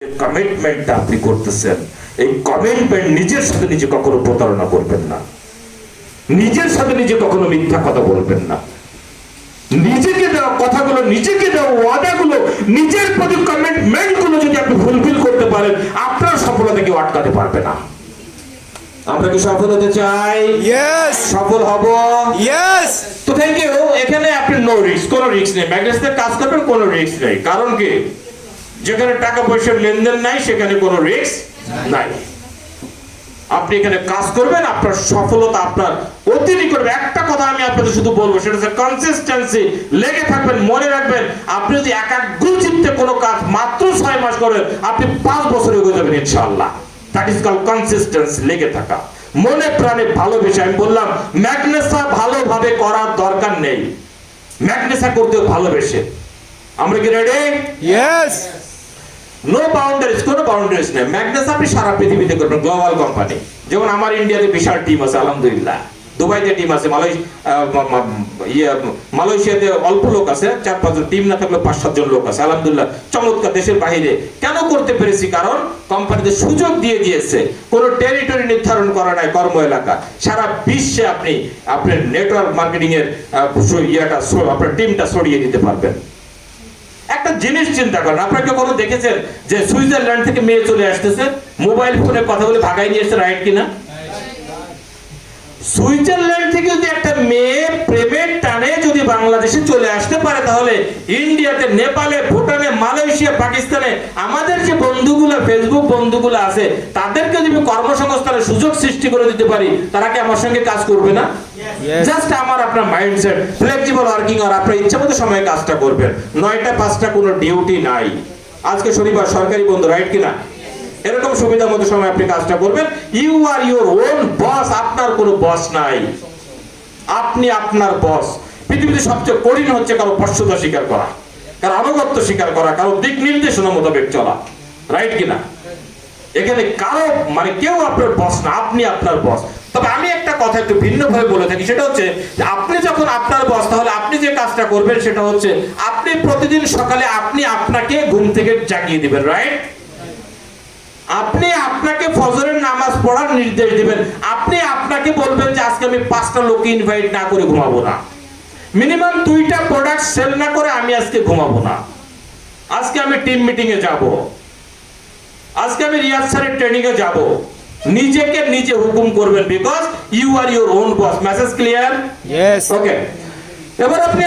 কমিটমেন্টটা আপনি করতেছেন, এই কমিটমেন্ট নিজের সাথে নিজে কখনো প্রতারণা করবেন না, নিজের সাথে নিজে কখনো মিথ্যা কথা বলবেন না। নিজেকে দেওয়া কথাগুলো, নিজেকে দেওয়া ওয়াদাগুলো, নিজের প্রতি কমিটমেন্ট গুলো যদি আপনি ফুলফিল করতে পারেন, আপনার সফলতা কেউ আটকাতে পারবে না। আমরা কি সফল হতে চাই? Yes. সফল হব? Yes. তো থ্যাংক ইউ। এখানে আপনি নো রিস্ক, কোনো রিস্ক নেই। ম্যাগনেসে কাজ করবেন, কোনো রিস্ক নেই। কারণ কি, যেখানে টাকা পয়সার লেনদেন নাই সেখানে কোনো রিস্ক নাই। আপনি এখানে কাজ করবেন, আপনার সফলতা আপনার অতি নিকটে। একটা কথা আমি আপনাদের শুধু বলবো, সেটা হচ্ছে কনসিস্টেন্সি। লেগে থাকবেন, মনে রাখবেন, আপনি যদি একাগ্র চিত্তে কোনো কাজ মাত্র 6 মাস করেন, আপনি 5 বছরে এগিয়ে যাবেন ইনশাআল্লাহ। দ্যাট ইজ কল্ড কনসিস্টেন্সি, লেগে থাকা, মনে প্রাণে ভালোবেসে। আমি বললাম ম্যাগনেসা ভালোভাবে করার দরকার নেই, ম্যাগনেসা করতেও ভালোবেসে। আমরা কি রেডি? Yes. নো বাউন্ডারিজ, কোনো বাউন্ডারিজ নেই। ম্যাগনেস আপনি সারা পৃথিবীতে করবেন, গ্লোবাল কোম্পানি। যেমন আমার ইন্ডিয়াতে বিশাল টিম আছে আলহামদুলিল্লাহ, দুবাইতে টিম আছে, মালয়েশিয়াতে অল্প লোক আছে, 4-5 জন, টিম না থাকলে 5-7 জন লোক আছে আলহামদুলিল্লাহ। চমৎকার। দেশের বাইরে কেন করতে পেরেছি? কারণ কোম্পানিতে সুযোগ দিয়ে দিয়েছে। কোনো টেরিটরি নির্ধারণ করা নাই, কর্ম এলাকা। সারা বিশ্বে আপনি আপনার নেটওয়ার্ক মার্কেটিং এর আপনার টিমটা ছড়িয়ে দিতে পারবেন। একটা জিনিস চিন্তা করেন, আপনারা কি কখনো দেখেছেন যে সুইজারল্যান্ড থেকে মেয়ে চলে আসতেছে, মোবাইল ফোনে কথা বলে ভাগাই নিয়ে এসে, রাইট কিনা? সুইজারল্যান্ড থেকে যদি একটা মেয়ে প্রেমের টানে যদি বাংলাদেশে চলে আসতে পারে, তাহলে ইন্ডিয়াতে, নেপালে, ভুটানে, মালয়েশিয়া, পাকিস্তানে আমাদের যে বন্ধুগুলো, ফেসবুক বন্ধুগুলো আছে, তাদেরকে যদি কর্মসংস্থানের সুযোগ সৃষ্টি করে দিতে পারি, তারা কি আমার সঙ্গে কাজ করবে না? জাস্ট আমার আপনার মাইন্ডসেট ফ্লেক্সিবল ওয়ার্কিং, আর আপনার ইচ্ছা মতো সময়ে কাজটা করবেন। 9টা 5টা কোনো ডিউটি নাই। আজকে শনিবার, সরকারি বন্ধ, রাইট কিনা? এরকম সুবিধা মতো সময় আপনি কাজটা করবেন। You are your own boss, আপনার কোনো বস নাই, আপনি আপনার বস। পৃথিবীতে সবচেয়ে কঠিন হচ্ছে কারো বশ্যতা স্বীকার করা, কারো আনুগত্য স্বীকার করা, কারো দিক নির্দেশনা মোতাবেক চলা, রাইট কিনা? এখানে কারো কেউ আপনার বস না, আপনি আপনার বস। তবে আমি একটা কথা একটু ভিন্ন ভাবে বলে থাকি, সেটা হচ্ছে আপনি যখন আপনার বস, তাহলে আপনি যে কাজটা করবেন সেটা হচ্ছে আপনি প্রতিদিন সকালে আপনি আপনাকে ঘুম থেকে জাগিয়ে দিবেন, রাইট? আপনি আপনাকে ফজরের নামাজ পড়ার নির্দেশ দিবেন। আপনি আপনাকে বলবেন যে আজকে আমি 5টা লোক ইনভাইট না করে ঘুমাবো না, মিনিমাম 2টা প্রোডাক্ট সেল না করে আমি আজকে ঘুমাবো না, আজকে আমি টিম মিটিং এ যাব, আজকে আমি রিয়াজ স্যারের ট্রেনিং এ যাব। নিজেকে নিজে হুকুম করবেন, because you are your own boss. Message clear? Yes. Okay. এবার আপনি